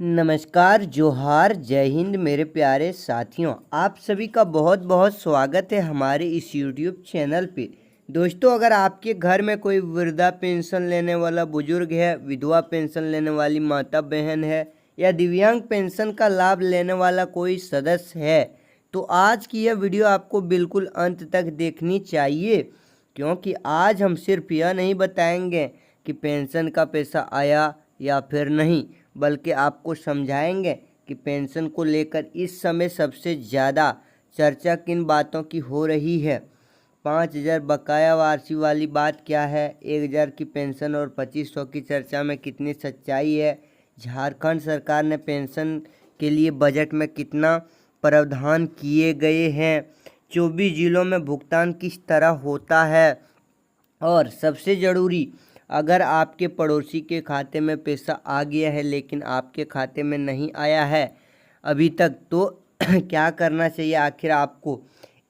नमस्कार, जोहार, जय हिंद मेरे प्यारे साथियों। आप सभी का बहुत बहुत स्वागत है हमारे इस यूट्यूब चैनल पे। दोस्तों, अगर आपके घर में कोई वृद्धा पेंशन लेने वाला बुजुर्ग है, विधवा पेंशन लेने वाली माता बहन है या दिव्यांग पेंशन का लाभ लेने वाला कोई सदस्य है, तो आज की यह वीडियो आपको बिल्कुल अंत तक देखनी चाहिए, क्योंकि आज हम सिर्फ यह नहीं बताएंगे कि पेंशन का पैसा आया या फिर नहीं, बल्कि आपको समझाएंगे कि पेंशन को लेकर इस समय सबसे ज़्यादा चर्चा किन बातों की हो रही है। 5,000 बकाया वार्षिक वाली बात क्या है, 1,000 की पेंशन और 2,500 की चर्चा में कितनी सच्चाई है, झारखंड सरकार ने पेंशन के लिए बजट में कितना प्रावधान किए गए हैं, 24 जिलों में भुगतान किस तरह होता है, और सबसे ज़रूरी, अगर आपके पड़ोसी के खाते में पैसा आ गया है लेकिन आपके खाते में नहीं आया है अभी तक, तो क्या करना चाहिए आखिर आपको।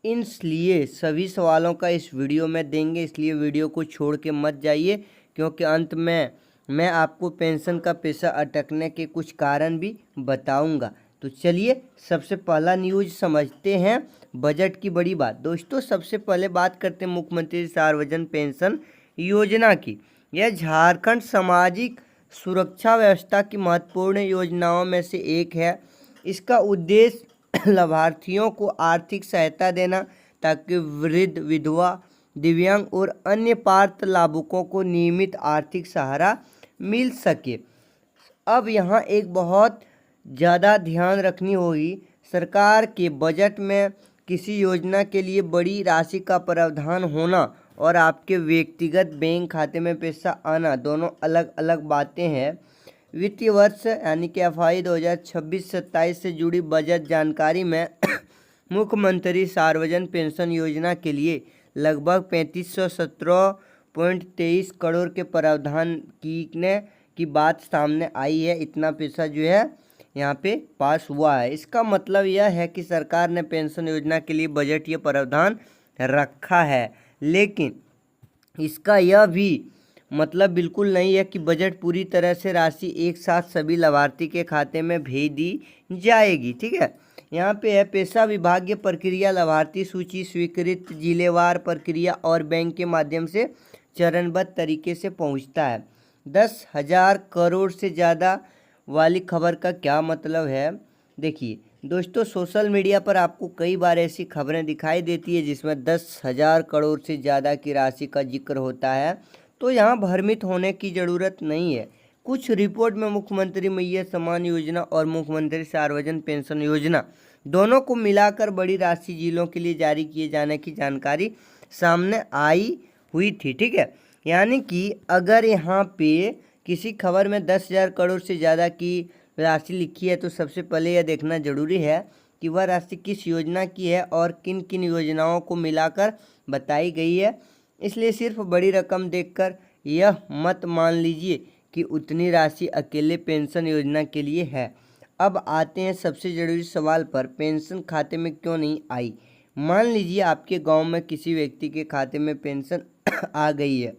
इसलिए सभी सवालों का इस वीडियो में देंगे, इसलिए वीडियो को छोड़ के मत जाइए, क्योंकि अंत में मैं आपको पेंशन का पैसा अटकने के कुछ कारण भी बताऊंगा। तो चलिए सबसे पहला न्यूज़ समझते हैं, बजट की बड़ी बात। दोस्तों, सबसे पहले बात करते हैं मुख्यमंत्री सार्वजनिक पेंशन योजना की। यह झारखंड सामाजिक सुरक्षा व्यवस्था की महत्वपूर्ण योजनाओं में से एक है। इसका उद्देश्य लाभार्थियों को आर्थिक सहायता देना, ताकि वृद्ध, विधवा, दिव्यांग और अन्य पात्र लाभुकों को नियमित आर्थिक सहारा मिल सके। अब यहाँ एक बहुत ज़्यादा ध्यान रखनी होगी, सरकार के बजट में किसी योजना के लिए बड़ी राशि का प्रावधान होना और आपके व्यक्तिगत बैंक खाते में पैसा आना दोनों अलग अलग बातें हैं। वित्तीय वर्ष यानी कि FY 2026-27 से जुड़ी बजट जानकारी में मुख्यमंत्री सार्वजनिक पेंशन योजना के लिए लगभग 3517.23 करोड़ के प्रावधान की बात सामने आई है। इतना पैसा जो है यहाँ पे पास हुआ है। इसका मतलब यह है कि सरकार ने पेंशन योजना के लिए बजटीय प्रावधान रखा है, लेकिन इसका यह भी मतलब बिल्कुल नहीं है कि बजट पूरी तरह से राशि एक साथ सभी लाभार्थी के खाते में भेज दी जाएगी। ठीक है, यहाँ पे है पैसा विभागीय प्रक्रिया, लाभार्थी सूची, स्वीकृत जिलेवार प्रक्रिया और बैंक के माध्यम से चरणबद्ध तरीके से पहुँचता है। 10,000 करोड़ से ज़्यादा वाली खबर का क्या मतलब है। देखिए दोस्तों, सोशल मीडिया पर आपको कई बार ऐसी खबरें दिखाई देती है जिसमें 10,000 करोड़ से ज़्यादा की राशि का जिक्र होता है, तो यहाँ भ्रमित होने की ज़रूरत नहीं है। कुछ रिपोर्ट में मुख्यमंत्री मैया सम्मान योजना और मुख्यमंत्री सार्वजनिक पेंशन योजना दोनों को मिलाकर बड़ी राशि जिलों के लिए जारी किए जाने की जानकारी सामने आई हुई थी। ठीक है, यानी कि अगर यहाँ पे किसी खबर में 10,000 करोड़ से ज़्यादा की राशि लिखी है, तो सबसे पहले यह देखना जरूरी है कि वह राशि किस योजना की है और किन किन योजनाओं को मिलाकर बताई गई है। इसलिए सिर्फ बड़ी रकम देखकर यह मत मान लीजिए कि उतनी राशि अकेले पेंशन योजना के लिए है। अब आते हैं सबसे ज़रूरी सवाल पर, पेंशन खाते में क्यों नहीं आई। मान लीजिए आपके गाँव में किसी व्यक्ति के खाते में पेंशन आ गई है,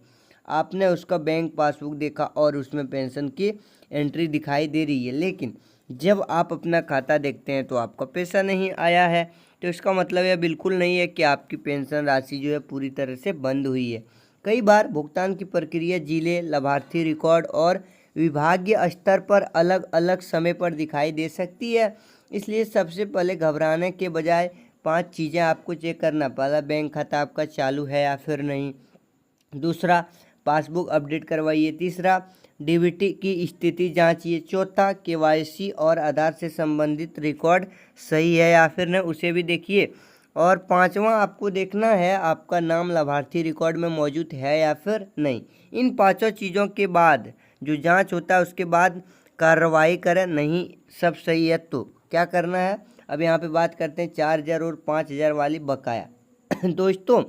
आपने उसका बैंक पासबुक देखा और उसमें पेंशन की एंट्री दिखाई दे रही है, लेकिन जब आप अपना खाता देखते हैं तो आपका पैसा नहीं आया है, तो इसका मतलब यह बिल्कुल नहीं है कि आपकी पेंशन राशि जो है पूरी तरह से बंद हुई है। कई बार भुगतान की प्रक्रिया जिले, लाभार्थी रिकॉर्ड और विभागीय स्तर पर अलग अलग समय पर दिखाई दे सकती है। इसलिए सबसे पहले घबराने के बजाय 5 चीज़ें आपको चेक करना। पहला, बैंक खाता आपका चालू है या फिर नहीं। दूसरा, पासबुक अपडेट करवाइए। तीसरा, डीबीटी की स्थिति जांचिए। चौथा, KYC और आधार से संबंधित रिकॉर्ड सही है या फिर नहीं, उसे भी देखिए। और पांचवा, आपको देखना है आपका नाम लाभार्थी रिकॉर्ड में मौजूद है या फिर नहीं। इन पांचों चीज़ों के बाद जो जांच होता है उसके बाद कार्रवाई करें। नहीं सब सही है तो क्या करना है। अब यहाँ पे बात करते हैं 4,000 और 5,000 वाली बकाया। दोस्तों,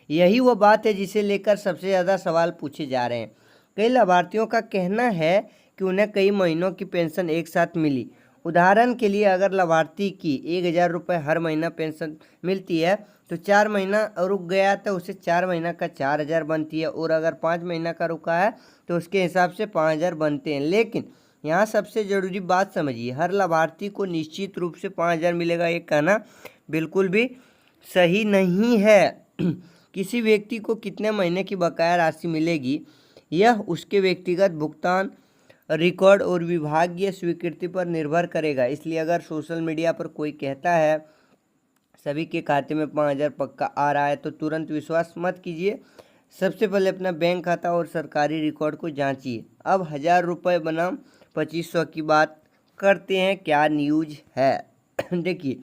यही वो बात है जिसे लेकर सबसे ज़्यादा सवाल पूछे जा रहे हैं। कई लाभार्थियों का कहना है कि उन्हें कई महीनों की पेंशन एक साथ मिली। उदाहरण के लिए, अगर लाभार्थी की 1,000 रुपये हर महीना पेंशन मिलती है, तो 4 महीना रुक गया तो उसे 4 महीना का 4,000 बनती है, और अगर 5 महीना का रुका है तो उसके हिसाब से 5,000 बनते हैं। लेकिन यहाँ सबसे ज़रूरी बात समझिए, हर लाभार्थी को निश्चित रूप से 5,000 मिलेगा, ये कहना बिल्कुल भी सही नहीं है। किसी व्यक्ति को कितने महीने की बकाया राशि मिलेगी यह उसके व्यक्तिगत भुगतान रिकॉर्ड और विभागीय स्वीकृति पर निर्भर करेगा। इसलिए अगर सोशल मीडिया पर कोई कहता है सभी के खाते में 5,000 पक्का आ रहा है तो तुरंत विश्वास मत कीजिए। सबसे पहले अपना बैंक खाता और सरकारी रिकॉर्ड को जांचिए। अब 1,000 रुपये बनाम 2,500 की बात करते हैं, क्या न्यूज है। देखिए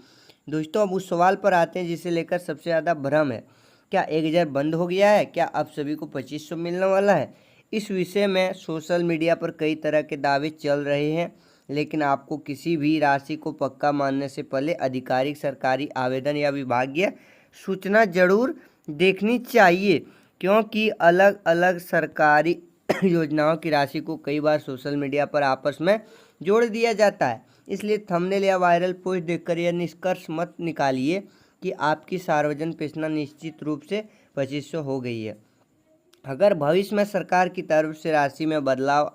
दोस्तों, अब उस सवाल पर आते हैं जिसे लेकर सबसे ज़्यादा भ्रम है। क्या 1,000 बंद हो गया है? क्या अब सभी को 2,500 मिलने वाला है? इस विषय में सोशल मीडिया पर कई तरह के दावे चल रहे हैं, लेकिन आपको किसी भी राशि को पक्का मानने से पहले आधिकारिक सरकारी आवेदन या विभागीय सूचना जरूर देखनी चाहिए, क्योंकि अलग अलग सरकारी योजनाओं की राशि को कई बार सोशल मीडिया पर आपस में जोड़ दिया जाता है। इसलिए थंबनेल या वायरल पोस्ट देखकर यह निष्कर्ष मत निकालिए कि आपकी सार्वजनिक पेंशन निश्चित रूप से 2,500 हो गई है। अगर भविष्य में सरकार की तरफ से राशि में बदलाव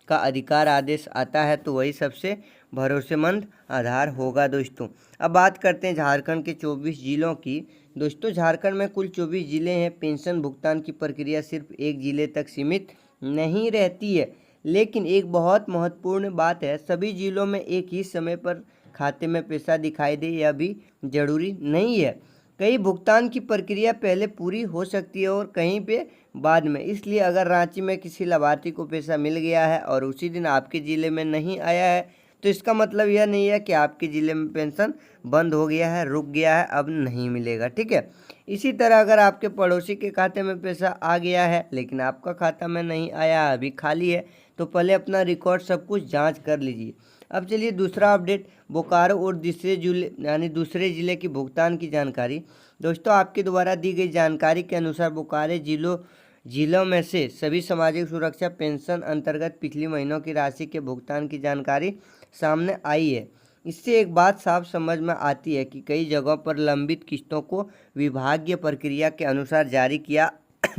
का अधिकार आदेश आता है तो वही सबसे भरोसेमंद आधार होगा। दोस्तों अब बात करते हैं झारखंड के 24 जिलों की। दोस्तों झारखंड में कुल 24 जिले हैं। पेंशन भुगतान की प्रक्रिया सिर्फ एक जिले तक सीमित नहीं रहती है, लेकिन एक बहुत महत्वपूर्ण बात है, सभी जिलों में एक ही समय पर खाते में पैसा दिखाई दे यह भी जरूरी नहीं है। कई भुगतान की प्रक्रिया पहले पूरी हो सकती है और कहीं पे बाद में। इसलिए अगर रांची में किसी लाभार्थी को पैसा मिल गया है और उसी दिन आपके ज़िले में नहीं आया है तो इसका मतलब यह नहीं है कि आपके ज़िले में पेंशन बंद हो गया है, रुक गया है, अब नहीं मिलेगा। ठीक है। इसी तरह अगर आपके पड़ोसी के खाते में पैसा आ गया है लेकिन आपका खाता में नहीं आया, अभी खाली है, तो पहले अपना रिकॉर्ड सब कुछ जाँच कर लीजिए। अब चलिए दूसरा अपडेट, बोकारो और दूसरे ज़िले की भुगतान की जानकारी। दोस्तों आपके द्वारा दी गई जानकारी के अनुसार बोकारो जिलों में से सभी सामाजिक सुरक्षा पेंशन अंतर्गत पिछले महीनों की राशि के भुगतान की जानकारी सामने आई है। इससे एक बात साफ समझ में आती है कि कई जगहों पर लंबित किस्तों को विभागीय प्रक्रिया के अनुसार जारी किया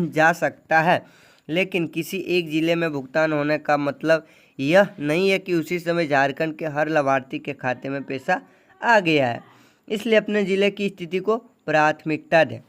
जा सकता है, लेकिन किसी एक ज़िले में भुगतान होने का मतलब यह नहीं है कि उसी समय झारखंड के हर लाभार्थी के खाते में पैसा आ गया है। इसलिए अपने ज़िले की स्थिति को प्राथमिकता दें।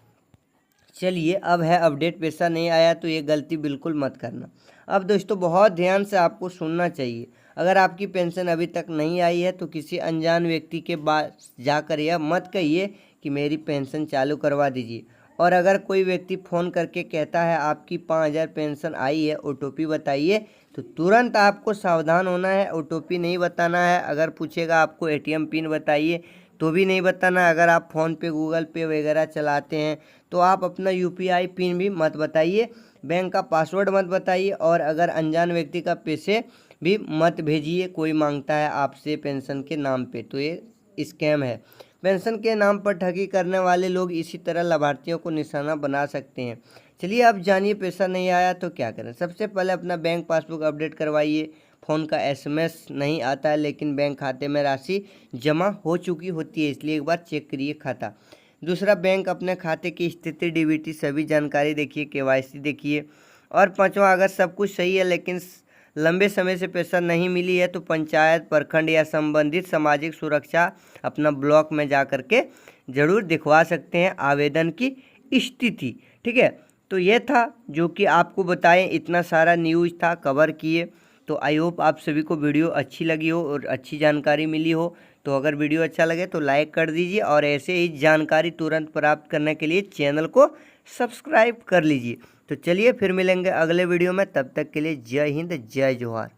चलिए अब है अपडेट, पैसा नहीं आया तो ये गलती बिल्कुल मत करना। अब दोस्तों बहुत ध्यान से आपको सुनना चाहिए। अगर आपकी पेंशन अभी तक नहीं आई है तो किसी अनजान व्यक्ति के पास जाकर यह मत कहिए कि मेरी पेंशन चालू करवा दीजिए। और अगर कोई व्यक्ति फ़ोन करके कहता है आपकी 5,000 पेंशन आई है, OTP बताइए, तो तुरंत आपको सावधान होना है, OTP नहीं बताना है। अगर पूछेगा आपको ATM पिन बताइए तो भी नहीं बताना। अगर आप फ़ोन पे, गूगल पे वगैरह चलाते हैं तो आप अपना UPI पिन भी मत बताइए, बैंक का पासवर्ड मत बताइए, और अगर अनजान व्यक्ति का पैसे भी मत भेजिए। कोई मांगता है आपसे पेंशन के नाम पे तो ये स्कैम है। पेंशन के नाम पर ठगी करने वाले लोग इसी तरह लाभार्थियों को निशाना बना सकते हैं। चलिए अब जानिए पैसा नहीं आया तो क्या करें। सबसे पहले अपना बैंक पासबुक अपडेट करवाइए। फ़ोन का SMS नहीं आता है लेकिन बैंक खाते में राशि जमा हो चुकी होती है, इसलिए एक बार चेक करिए खाता। दूसरा, बैंक अपने खाते की स्थिति, DBT सभी जानकारी देखिए, KYC देखिए। और पांचवा, अगर सब कुछ सही है लेकिन लंबे समय से पैसा नहीं मिली है तो पंचायत, प्रखंड या संबंधित सामाजिक सुरक्षा अपना ब्लॉक में जा कर के जरूर दिखवा सकते हैं आवेदन की स्थिति। ठीक है, तो ये था जो कि आपको बताएं, इतना सारा न्यूज़ था, कवर किए। तो आई होप आप सभी को वीडियो अच्छी लगी हो और अच्छी जानकारी मिली हो। तो अगर वीडियो अच्छा लगे तो लाइक कर दीजिए और ऐसे ही जानकारी तुरंत प्राप्त करने के लिए चैनल को सब्सक्राइब कर लीजिए। तो चलिए फिर मिलेंगे अगले वीडियो में, तब तक के लिए जय हिंद, जय जोहार।